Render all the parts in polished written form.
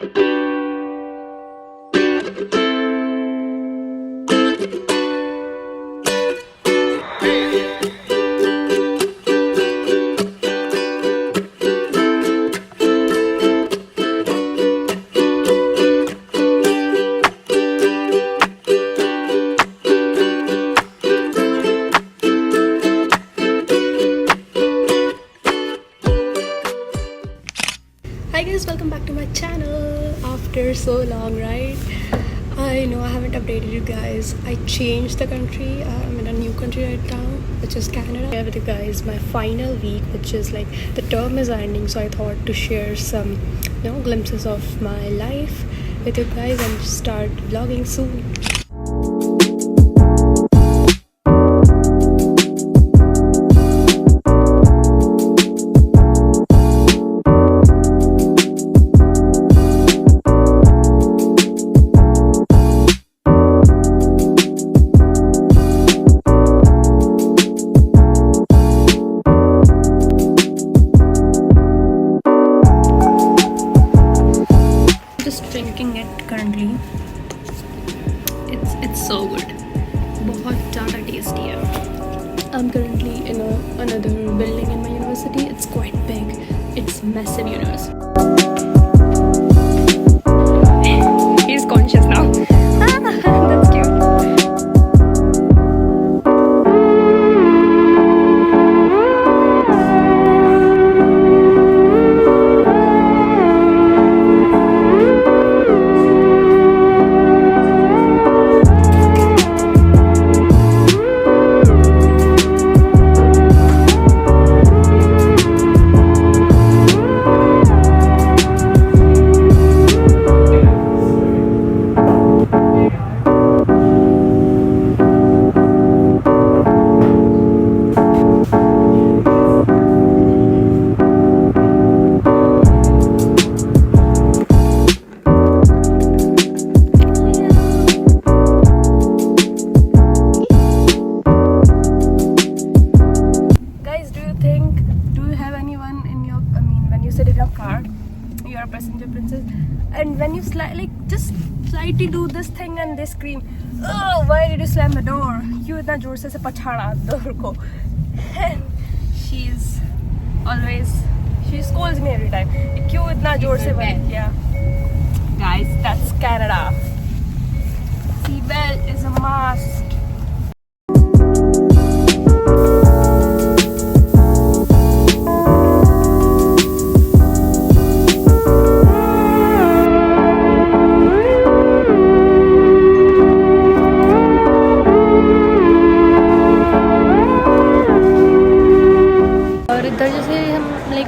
Hi guys, welcome back to my channel after so long, right? I know I haven't updated you guys. I changed the country. I'm in a new country right now, which is Canada. I have with you guys my final week, which is like the term is ending, so I thought to share some glimpses of my life with you guys and start vlogging soon. Drinking it currently. It's so good. बहुत ज़्यादा tasty है. I'm currently in another building in my university. It's quite big. It's massive university. He's conscious now. That's cute. You're a passenger princess, and when you just slightly do this thing and they scream, "Oh, why did you slam the door? You इतना जोर से पछाड़ा door को." And she scolds me every time. क्यों इतना जोर से बंद किया? Guys, that's Canada. Seatbelt is a must.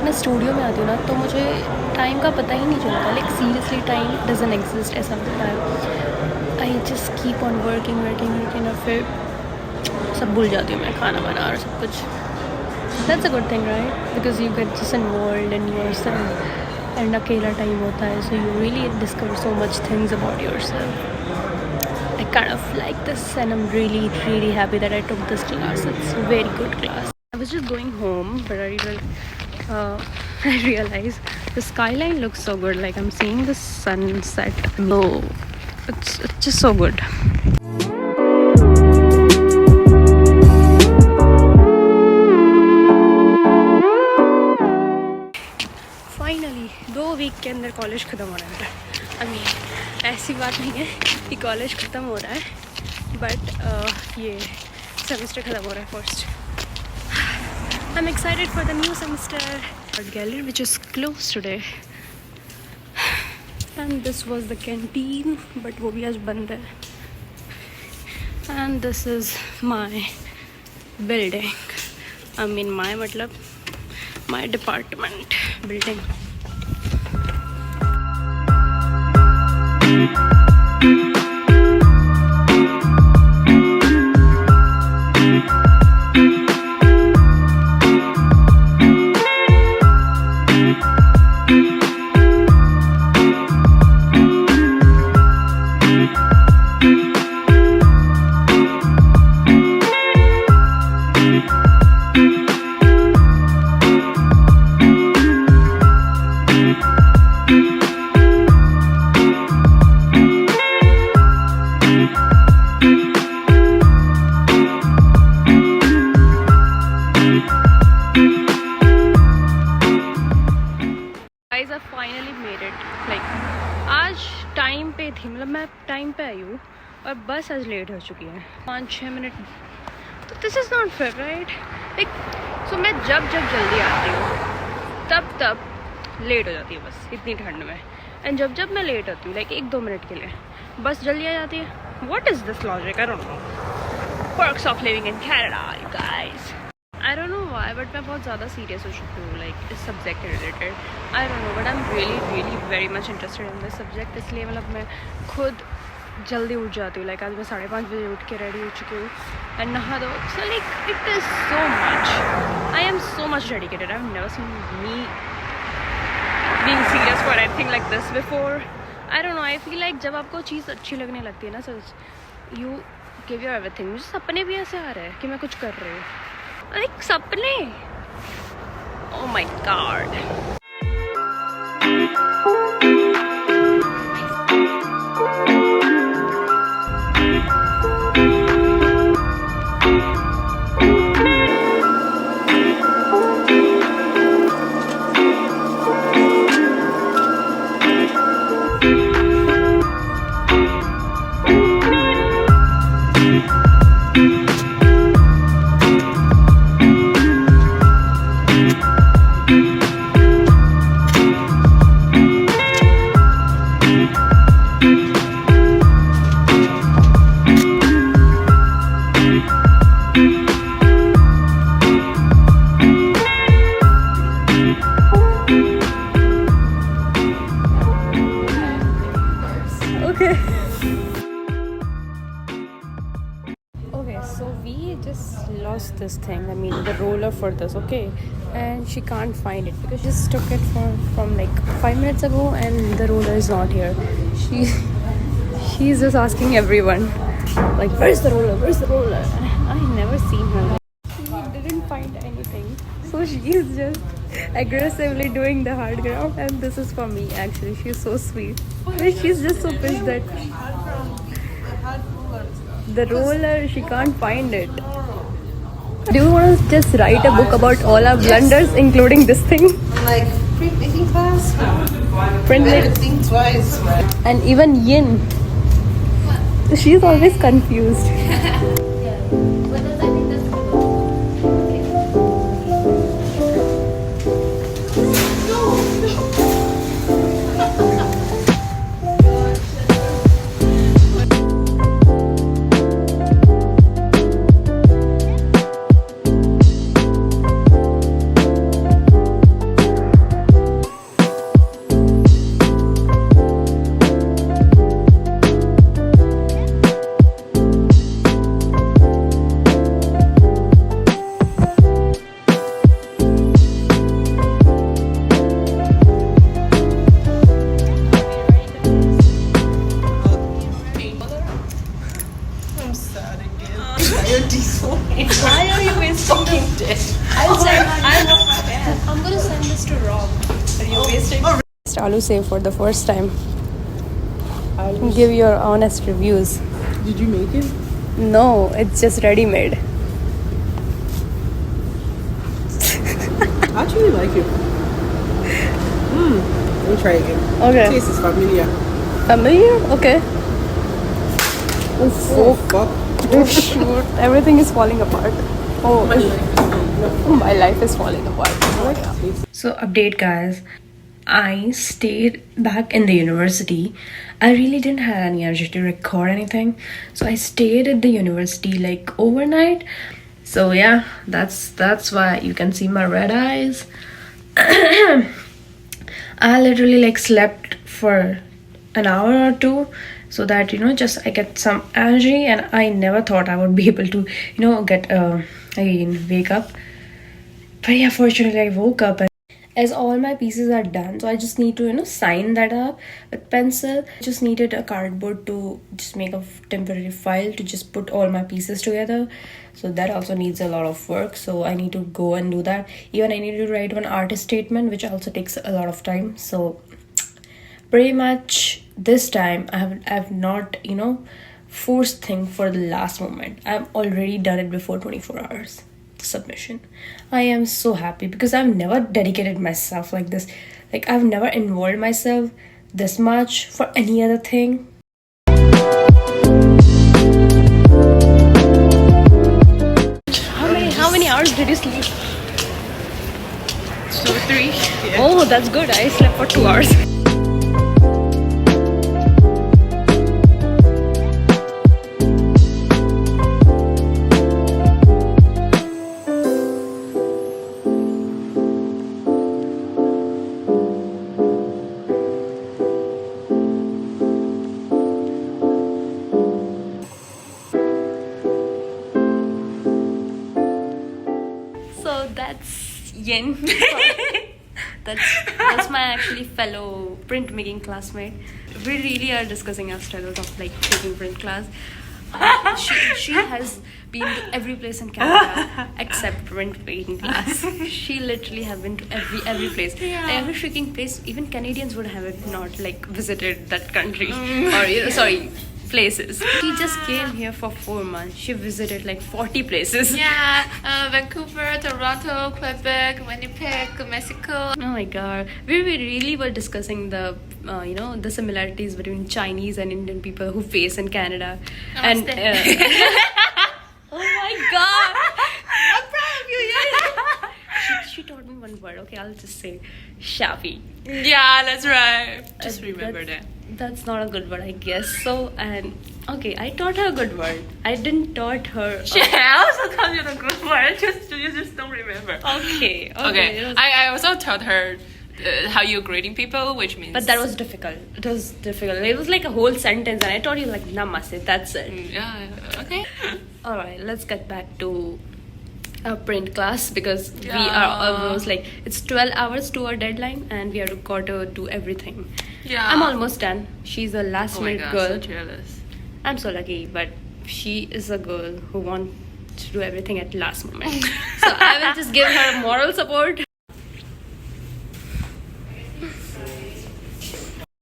मैं स्टूडियो में आती हूँ ना, तो मुझे टाइम का पता ही नहीं चलता. सीरियसली टाइम डजंट एग्जिस्ट ऐसा लगता है. I just keep on working और फिर सब भूल जाती हूँ मैं, खाना बना और सब कुछ. That's a good thing, right? Because you get just involved in yourself, and अकेला टाइम होता है, so you really discover so much things about yourself. I kind of like this, and I'm really happy that I took this class. It's a very good class. I was just going home, but I realized the skyline looks so good. Like I'm seeing the sunset. No, it's just so good. Finally, 2 week के अंदर college ख़त्म हो रहा है. I mean, ऐसी बात नहीं है कि कॉलेज ख़त्म हो रहा है, बट ये सेमेस्टर ख़त्म हो रहा है first. I'm excited for the new semester. Art gallery which is closed today. And this was the canteen, but वो भी आज बंद है. And this is my building. I mean my मतलब my department building. guys, I finally made it. Like आज time पे थी, मतलब मैं टाइम पे आई हूँ और बस आज लेट हो चुकी है 5-6 मिनट. तो this is not fair right. Like so मैं जब जल्दी आती हूँ तब लेट हो जाती है बस इतनी ठंड में. एंड जब मैं लेट होती हूँ लाइक 1-2 मिनट के लिए बस जल्दी आ जाती है. What is this logic? I don't know. Perks of living in Canada, you guys. I don't know why, but मैं बहुत ज़्यादा सीरियस हो चुकी हूँ लाइक इस सब्जेक्ट के related. I don't know but I am really very much interested in this subject. इसलिए मतलब मैं खुद जल्दी उठ जाती हूँ. लाइक आज मैं 5:30 बजे उठ के रेडी हो चुकी हूँ एंड नहा दो. So like it is so much. I am so much dedicated. I have never seen me being serious for anything like this before. I don't know. I feel like जब आपको चीज़ अच्छी लगने लगती है ना such you give your everything. मुझे सपने भी ऐसे आ रहे हैं कि मैं कुछ कर रही हूँ. लाइक सपने. Oh my God. Okay, so we just lost this thing. I mean, the roller for this. Okay, and she can't find it because she just took it from like 5 minutes ago, and the roller is not here. She's just asking everyone, like, "Where's the roller? Where's the roller?" I never seen her. She didn't find anything, so she is just aggressively doing the hard ground, and this is for me. Actually, she's so sweet. She's just so pissed that. The roller, she can't find it. Do you want to just write a book about all our blunders, including this thing? Like printmaking class. Printmaking. Think twice. And even Yin. She's always confused. I'm sad again. You're diesel. Why are you wasting this? I'm gonna send this to Rob. Are you wasting? Aloo save for the first time. Give your honest reviews. Did you make it? No, it's just ready-made. I actually like it. Let me try again. Okay. Taste is familiar. Familiar? Okay. Oh, Oh fuck. oh shoot. Everything is falling apart. Oh, my life is falling apart. So, update guys. I stayed back in the university. I really didn't have any energy to record anything. So, I stayed at the university like overnight. So, yeah, that's why you can see my red eyes. I literally like slept for an hour or two so that just I get some energy, and I never thought I would be able to get again wake up. But yeah, fortunately I woke up, and as all my pieces are done, so I just need to sign that up with pencil. I just needed a cardboard to just make a temporary file to just put all my pieces together. So that also needs a lot of work, so I need to go and do that. Even I need to write one artist statement, which also takes a lot of time. So pretty much this time I've not forced thing for the last moment. I've already done it before 24 hours, the submission. I am so happy because I've never dedicated myself like this. Like, I've never involved myself this much for any other thing. How many hours did you sleep? So 3. Yeah. Oh, that's good. I slept for 2 hours. So that's Yin. that's my actually fellow printmaking classmate. We really are discussing our struggles of like taking print class. She has been to every place in Canada except printmaking class. She literally have been to every place. Yeah. Every freaking place. Even Canadians would have it not like visited that country or sorry, places. She just came here for 4 months. She visited like 40 places. Yeah, Vancouver, Toronto, Quebec, Winnipeg, Mexico. Oh my god, we really were discussing the the similarities between Chinese and Indian people who face in Canada. And oh my god, I'm proud of you, yeah. she taught me one word. Okay, I'll just say shabby. Yeah, that's right. Just remember that. That's not a good word, I guess. So, and okay, I taught her a good word. I didn't taught her. I also taught you the good word. You just don't remember. Okay. Okay. I also taught her how you're grading people, which means. But that was difficult. It was difficult. It was like a whole sentence, and I taught you like namaste. That's it. Yeah. Okay. All right, let's get back to our print class because we Yeah. are almost like it's 12 hours to our deadline, and we have got to do everything. Yeah. I'm almost done. She's a last Oh my minute god, girl. so jealous. I'm so lucky, but she is a girl who wants to do everything at last moment. So I will just give her moral support.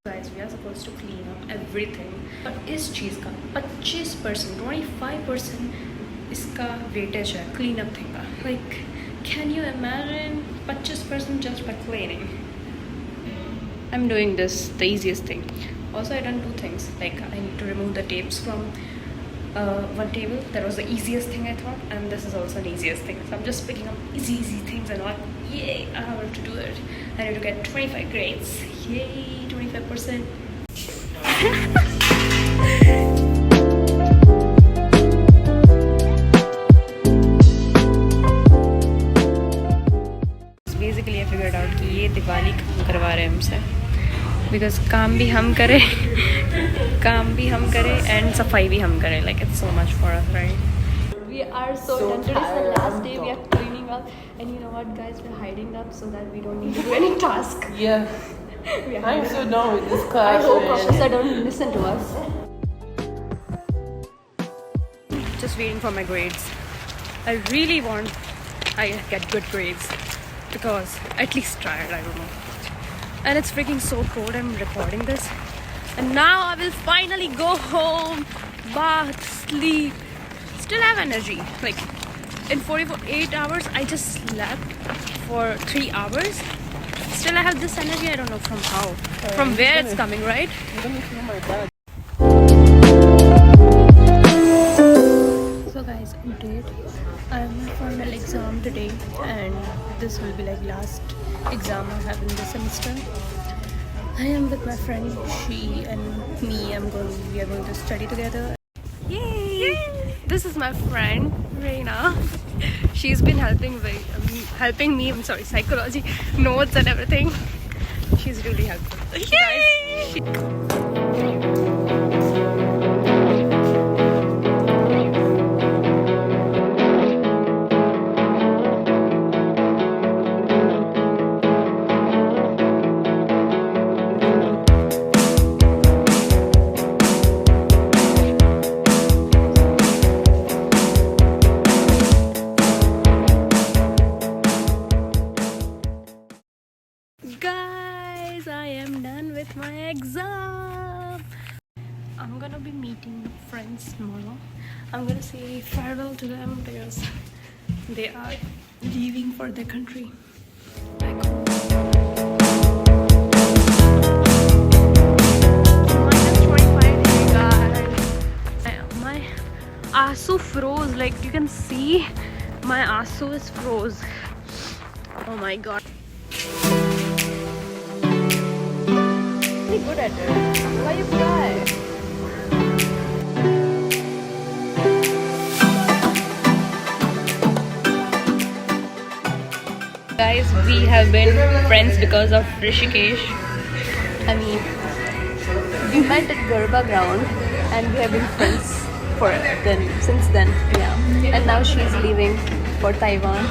Guys, we are supposed to clean up everything. But इस चीज़ का 25%, 25% इसका weightage है clean up thing का. Like, can you imagine 25% just for cleaning? I'm doing this the easiest thing. Also, I done 2 things. Like, I need to remove the tapes from one table. That was the easiest thing I thought, and this is also the easiest thing. So I'm just picking up easy things and all. Yay! I have to do it. I need to get 25 grades. Yay! 25%. Basically, I figured out कि ये दिवाली काम करवा रहे हैं हमसे. Because काम भी हम करें and सफाई भी हम करें. Like, it's so much for us, right? We are so done. Today's the last day. We are cleaning up, and you know what, guys? We're hiding up so that we don't need to do any task. Yeah. We are I'm hiding so done with this I class. hope man. professor don't listen to us. Just waiting for my grades. I really want I get good grades because at least try it. I don't know. And it's freaking so cold. I'm recording this, and now I will finally go home, bath, sleep. Still have energy. Like in 48 hours, I just slept for 3 hours. Still I have this energy. I don't know from how, from where it's coming, right? You're gonna feel my bad. So guys, update. I have my final exam today, and this will be like last exam I have in this semester. I am with my friend. She and me. We are going to study together. Yay! This is my friend Reina. She's been helping me. I'm sorry, psychology notes and everything. She's really helpful. Yay! Guys, I am done with my exam. I'm gonna be meeting friends tomorrow. I'm gonna say farewell to them because they are leaving for their country. Back home. froze. Like you can see, my asu is froze. Oh my god. Really good at it. Why you cry? Guys, we have been friends because of Rishikesh. I mean, we met at Garba ground and we have been friends since then. Yeah. And now she's leaving for Taiwan.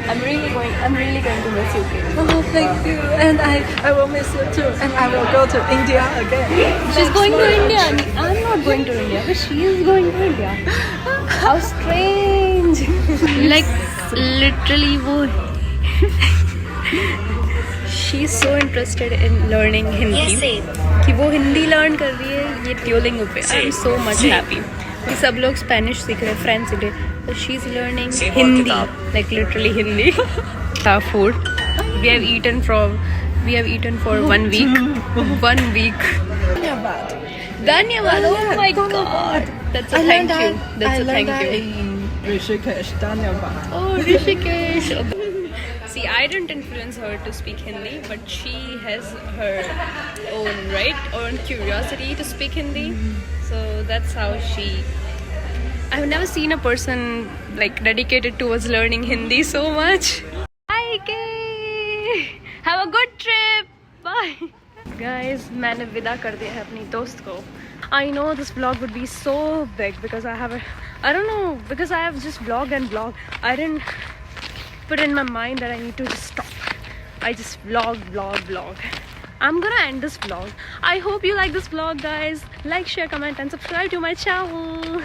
I'm really going to miss you, Kate. Oh, thank you. And I will miss you too. And I will go to India again. She's going to India. I'm not going to India, but she is going to India. How strange. Like literally she's so interested in learning Hindi कि वो Hindi learn कर रही है ये Duolingo पे. I'm so much happy. ये सब लोग स्पेनिश सीख रहे हैं, फ्रेंच सीख रहे हैं, but she's learning Hindi, like literally Hindi. Our food, we have eaten for 1 week. 1 week. Dhanyavad. Oh my god. That's a thank you. That's a thank you. In Rishikesh, Dhanyavad. Oh, Rishikesh. See, I didn't influence her to speak Hindi, but she has her own curiosity to speak Hindi. So that's how she... I've never seen a person like dedicated towards learning Hindi so much. Bye, Kay. Have a good trip. Bye. Guys, मैंने विदा कर दिया है अपनी दोस्त को. I know this vlog would be so big because I have just vlogged and vlogged. I didn't put in my mind that I need to just stop. I just vlog. I'm gonna end this vlog. I hope you like this vlog, guys. Like, share, comment and subscribe to my channel.